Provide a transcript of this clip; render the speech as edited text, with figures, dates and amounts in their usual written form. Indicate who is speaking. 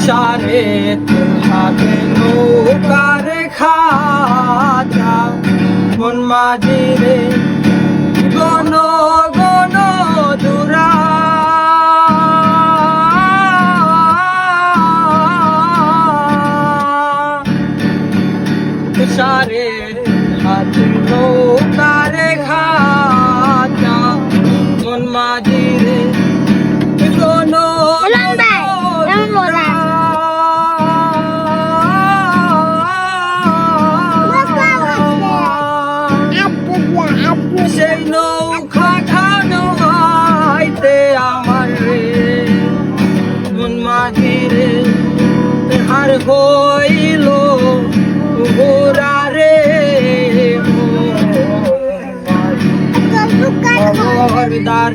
Speaker 1: সারে হাতে নৌকার খাজা মন মাঝি রে গণ গণ দুরা সারে হাতে নৌকার খাজা মন মাঝি রে গণ সেই নৌকা খানো হাইতে আমার রে মন মাঝি রে হার হইল গোরা রে খবরদার